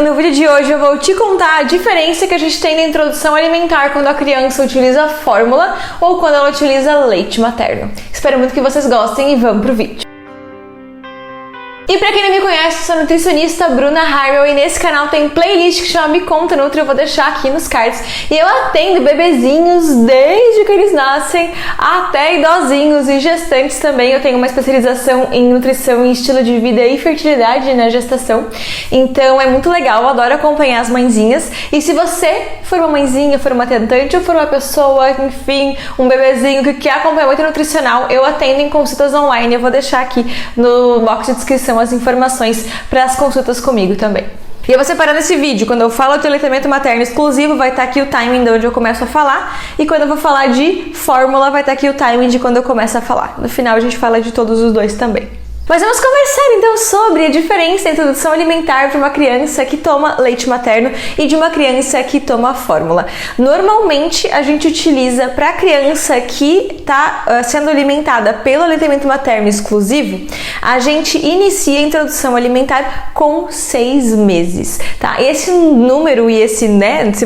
No vídeo de hoje eu vou te contar a diferença que a gente tem na introdução alimentar quando a criança utiliza fórmula ou quando ela utiliza leite materno. Espero muito que vocês gostem e vamos pro vídeo. E pra quem não me conhece, eu sou a nutricionista Bruna Harmel e nesse canal tem playlist que chama Me Conta Nutri, eu vou deixar aqui nos cards. E eu atendo bebezinhos desde que eles nascem até idosinhos e gestantes também. Eu tenho uma especialização em nutrição e estilo de vida e fertilidade na gestação. Então é muito legal, eu adoro acompanhar as mãezinhas. E se você for uma mãezinha, for uma tentante ou for uma pessoa, enfim, um bebezinho que quer acompanhamento nutricional, eu atendo em consultas online. Eu vou deixar aqui no box de descrição as informações para as consultas comigo também. E eu vou separando esse vídeo, quando eu falo de aleitamento materno exclusivo, vai estar aqui o timing de onde eu começo a falar, e quando eu vou falar de fórmula, vai estar aqui o timing de quando eu começo a falar. No final a gente fala de todos os dois também. Mas vamos conversar então sobre a diferença da introdução alimentar para uma criança que toma leite materno e de uma criança que toma fórmula. Normalmente a gente utiliza para a criança que está sendo alimentada pelo aleitamento materno exclusivo, a gente inicia a introdução alimentar com 6 meses, tá? Esse número e esse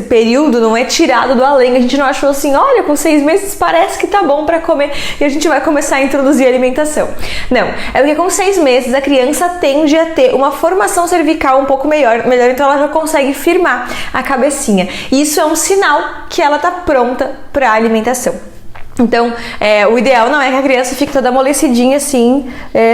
período não é tirado do além, a gente não achou assim, olha, com 6 meses parece que tá bom para comer e a gente vai começar a introduzir a alimentação. Não, é porque com 6 meses a criança tende a ter uma formação cervical um pouco melhor, então ela já consegue firmar a cabecinha. E isso é um sinal que ela tá pronta para a alimentação. Então, o ideal não é que a criança fique toda amolecidinha assim,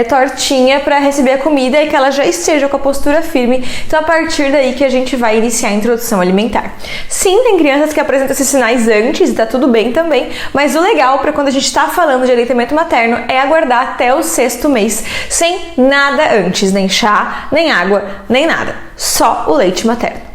tortinha para receber a comida e que ela já esteja com a postura firme. Então, a partir daí que a gente vai iniciar a introdução alimentar. Sim, tem crianças que apresentam esses sinais antes e tá tudo bem também, mas o legal para quando a gente está falando de aleitamento materno é aguardar até o 6º mês, sem nada antes, nem chá, nem água, nem nada. Só o leite materno.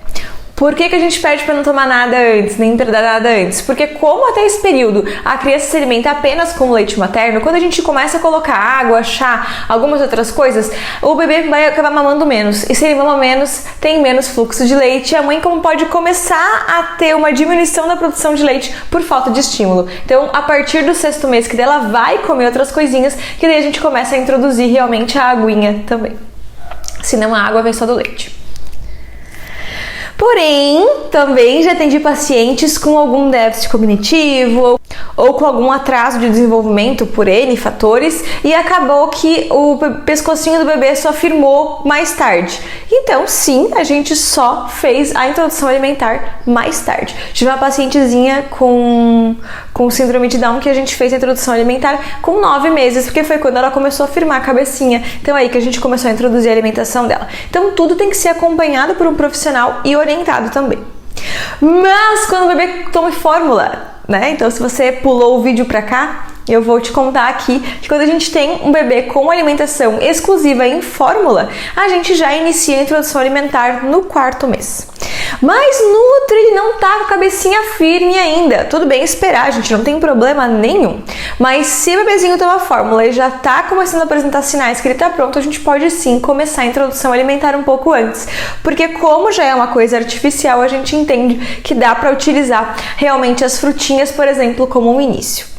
Por que a gente pede para não tomar nada antes, nem para dar nada antes? Porque como até esse período a criança se alimenta apenas com leite materno, quando a gente começa a colocar água, chá, algumas outras coisas, o bebê vai acabar mamando menos. E se ele mama menos, tem menos fluxo de leite. E a mãe como pode começar a ter uma diminuição da produção de leite por falta de estímulo. Então, a partir do 6º mês que dela vai comer outras coisinhas, que daí a gente começa a introduzir realmente a aguinha também. Senão a água vem só do leite. Porém, também já atendi pacientes com algum déficit cognitivo ou com algum atraso de desenvolvimento por N fatores e acabou que o pescocinho do bebê só firmou mais tarde. Então, sim, a gente só fez a introdução alimentar mais tarde. Tive uma pacientezinha com síndrome de Down que a gente fez a introdução alimentar com 9 meses, porque foi quando ela começou a firmar a cabecinha. Então, é aí que a gente começou a introduzir a alimentação dela. Então, tudo tem que ser acompanhado por um profissional e orientado também. Mas quando o bebê toma fórmula, né? Então, se você pulou o vídeo pra cá, eu vou te contar aqui que quando a gente tem um bebê com alimentação exclusiva em fórmula, a gente já inicia a introdução alimentar no 4º mês. Mas Nutri não tá com a cabecinha firme ainda. Tudo bem esperar, gente, não tem problema nenhum. Mas se o bebezinho toma fórmula e já tá começando a apresentar sinais que ele tá pronto, a gente pode sim começar a introdução alimentar um pouco antes. Porque como já é uma coisa artificial, a gente entende que dá para utilizar realmente as frutinhas, por exemplo, como um início.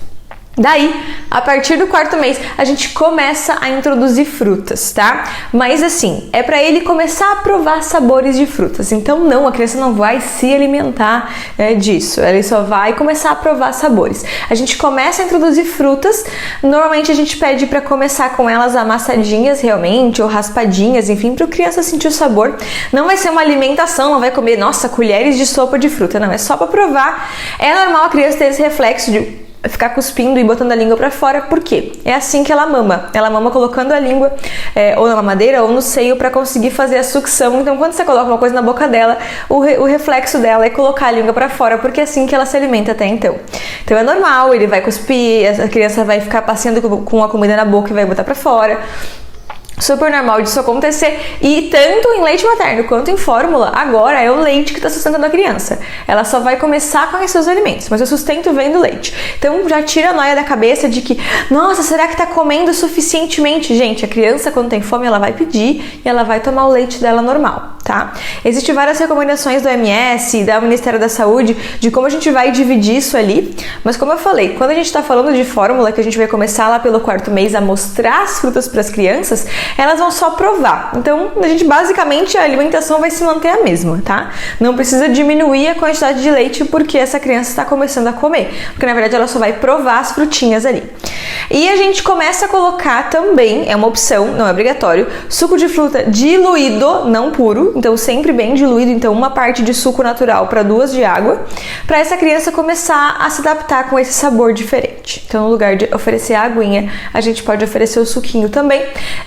Daí, a partir do 4º mês, a gente começa a introduzir frutas, tá? Mas assim, é para ele começar a provar sabores de frutas. Então não, a criança não vai se alimentar disso, ela só vai começar a provar sabores. A gente começa a introduzir frutas, normalmente a gente pede para começar com elas amassadinhas realmente, ou raspadinhas, enfim, para a criança sentir o sabor. Não vai ser uma alimentação, não vai comer, nossa, colheres de sopa de fruta, não, é só para provar. É normal a criança ter esse reflexo de ficar cuspindo e botando a língua pra fora, por quê? É assim que ela mama colocando a língua ou na mamadeira ou no seio pra conseguir fazer a sucção. Então quando você coloca uma coisa na boca dela, o reflexo dela é colocar a língua pra fora, porque é assim que ela se alimenta até então. Então é normal, ele vai cuspir, a criança vai ficar passeando com a comida na boca e vai botar pra fora. Super normal disso acontecer, e tanto em leite materno quanto em fórmula, agora é o leite que está sustentando a criança. Ela só vai começar a conhecer os alimentos, mas o sustento vem do leite. Então já tira a noia da cabeça de que, nossa, será que está comendo suficientemente? Gente, a criança quando tem fome ela vai pedir e ela vai tomar o leite dela normal, tá? Existem várias recomendações do OMS, do Ministério da Saúde, de como a gente vai dividir isso ali, mas como eu falei, quando a gente tá falando de fórmula, que a gente vai começar lá pelo 4º mês a mostrar as frutas para as crianças, elas vão só provar. Então, a gente basicamente, a alimentação vai se manter a mesma, tá? Não precisa diminuir a quantidade de leite porque essa criança está começando a comer, porque na verdade ela só vai provar as frutinhas ali. E a gente começa a colocar também, é uma opção, não é obrigatório, suco de fruta diluído, não puro, então sempre bem diluído, então uma parte de suco natural para 2 de água, para essa criança começar a se adaptar com esse sabor diferente. Então, no lugar de oferecer a aguinha, a gente pode oferecer o suquinho também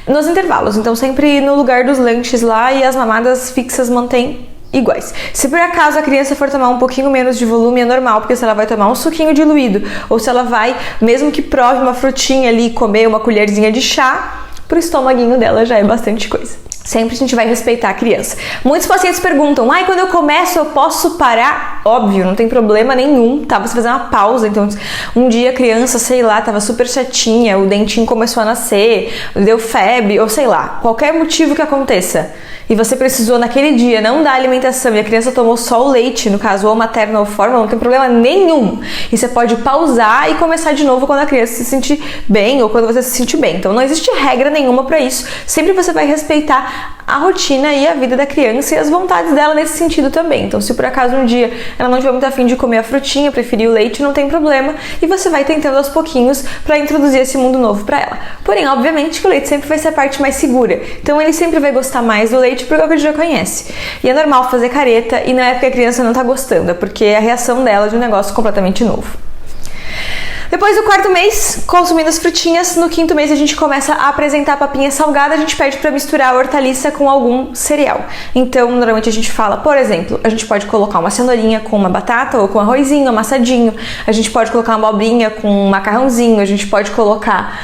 nos intervalos, então sempre no lugar dos lanches lá, e as mamadas fixas mantém iguais. Se por acaso a criança for tomar um pouquinho menos de volume, é normal, porque se ela vai tomar um suquinho diluído, ou se ela vai, mesmo que prove uma frutinha ali, comer uma colherzinha de chá, pro estomaguinho dela já é bastante coisa. Sempre a gente vai respeitar a criança. Muitos pacientes perguntam, quando eu começo eu posso parar? Óbvio, não tem problema nenhum, tá? Você fazer uma pausa, então um dia a criança, sei lá, tava super chatinha, o dentinho começou a nascer, deu febre, ou sei lá, qualquer motivo que aconteça, e você precisou naquele dia não dar alimentação e a criança tomou só o leite, no caso ou materno ou fórmula, não tem problema nenhum. E você pode pausar e começar de novo quando a criança se sentir bem ou quando você se sentir bem. Então não existe regra nenhuma para isso. Sempre você vai respeitar a rotina e a vida da criança e as vontades dela nesse sentido também. Então se por acaso um dia ela não tiver muito afim de comer a frutinha, preferir o leite, não tem problema, e você vai tentando aos pouquinhos para introduzir esse mundo novo para ela. Porém, obviamente que o leite sempre vai ser a parte mais segura. Então ele sempre vai gostar mais do leite porque é o que a gente já conhece. E é normal fazer careta, e não é porque a criança não tá gostando, é porque é a reação dela de um negócio completamente novo. Depois do 4º mês, consumindo as frutinhas, no 5º mês a gente começa a apresentar a papinha salgada, a gente pede para misturar a hortaliça com algum cereal. Então, normalmente a gente fala, por exemplo, a gente pode colocar uma cenourinha com uma batata ou com arrozinho amassadinho, a gente pode colocar uma abobrinha com um macarrãozinho, a gente pode colocar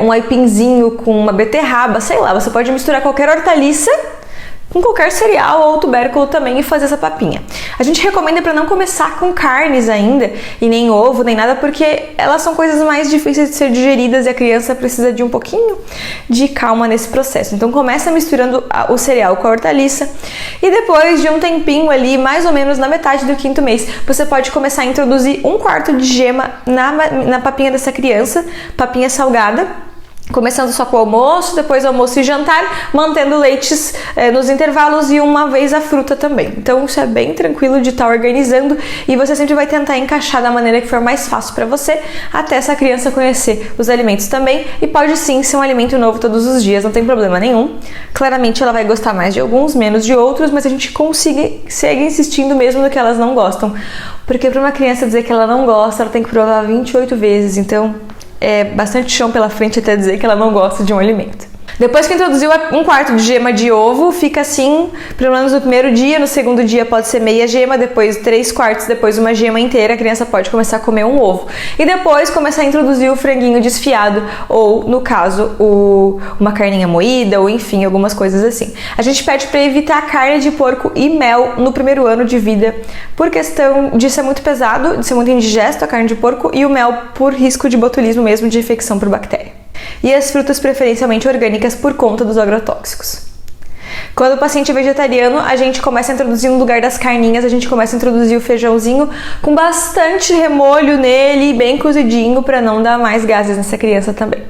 um aipinzinho com uma beterraba, sei lá, você pode misturar qualquer hortaliça com qualquer cereal ou tubérculo também e fazer essa papinha. A gente recomenda para não começar com carnes ainda, e nem ovo, nem nada, porque elas são coisas mais difíceis de ser digeridas e a criança precisa de um pouquinho de calma nesse processo. Então começa misturando o cereal com a hortaliça, e depois de um tempinho ali, mais ou menos na metade do 5º mês, você pode começar a introduzir 1/4 de gema na papinha dessa criança, papinha salgada, começando só com o almoço, depois almoço e jantar, mantendo leites nos intervalos e uma vez a fruta também. Então isso é bem tranquilo de estar organizando, e você sempre vai tentar encaixar da maneira que for mais fácil para você, até essa criança conhecer os alimentos também, e pode sim ser um alimento novo todos os dias, não tem problema nenhum. Claramente ela vai gostar mais de alguns, menos de outros, mas a gente segue insistindo mesmo no que elas não gostam, porque para uma criança dizer que ela não gosta, ela tem que provar 28 vezes, então é bastante chão pela frente até dizer que ela não gosta de um alimento. Depois que introduziu 1/4 de gema de ovo, fica assim, pelo menos no primeiro dia. No segundo dia pode ser meia gema, depois 3/4, depois uma gema inteira. A criança pode começar a comer um ovo. E depois começar a introduzir o franguinho desfiado, ou no caso, uma carninha moída, ou enfim, algumas coisas assim. A gente pede para evitar carne de porco e mel no primeiro ano de vida, por questão de ser muito pesado, de ser muito indigesto a carne de porco, e o mel por risco de botulismo mesmo, de infecção por bactéria. E as frutas preferencialmente orgânicas por conta dos agrotóxicos. Quando o paciente é vegetariano, a gente começa a introduzir no lugar das carninhas, a gente começa a introduzir o feijãozinho com bastante remolho nele, bem cozidinho, para não dar mais gases nessa criança também.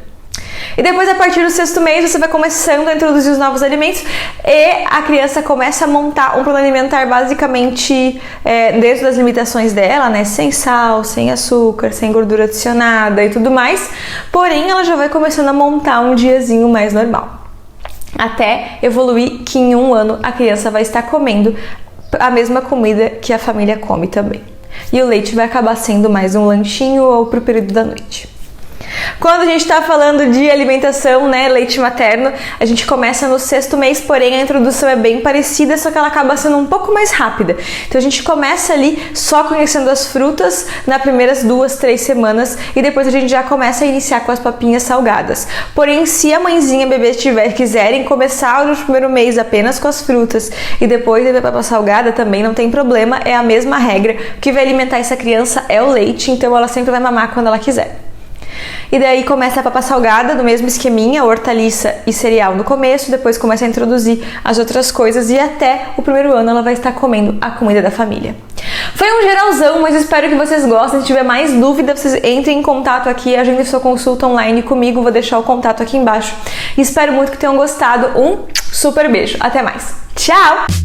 E depois, a partir do 6º mês, você vai começando a introduzir os novos alimentos e a criança começa a montar um plano alimentar basicamente dentro das limitações dela, né? Sem sal, sem açúcar, sem gordura adicionada e tudo mais. Porém, ela já vai começando a montar um diazinho mais normal. Até evoluir que em 1 ano a criança vai estar comendo a mesma comida que a família come também. E o leite vai acabar sendo mais um lanchinho ou pro período da noite. Quando a gente está falando de alimentação, né, leite materno, a gente começa no 6º mês, porém a introdução é bem parecida, só que ela acaba sendo um pouco mais rápida. Então a gente começa ali só conhecendo as frutas nas primeiras 2, 3 semanas, e depois a gente já começa a iniciar com as papinhas salgadas. Porém, se a mãezinha e a bebê quiserem começar no primeiro mês apenas com as frutas e depois a papa salgada, também não tem problema, é a mesma regra. O que vai alimentar essa criança é o leite, então ela sempre vai mamar quando ela quiser. e daí começa a papa salgada, do mesmo esqueminha, hortaliça e cereal no começo, depois começa a introduzir as outras coisas e até o primeiro ano ela vai estar comendo a comida da família. Foi um geralzão, mas espero que vocês gostem. Se tiver mais dúvida, vocês entrem em contato aqui, agendem sua consulta online comigo, vou deixar o contato aqui embaixo. E espero muito que tenham gostado. Um super beijo, até mais. Tchau!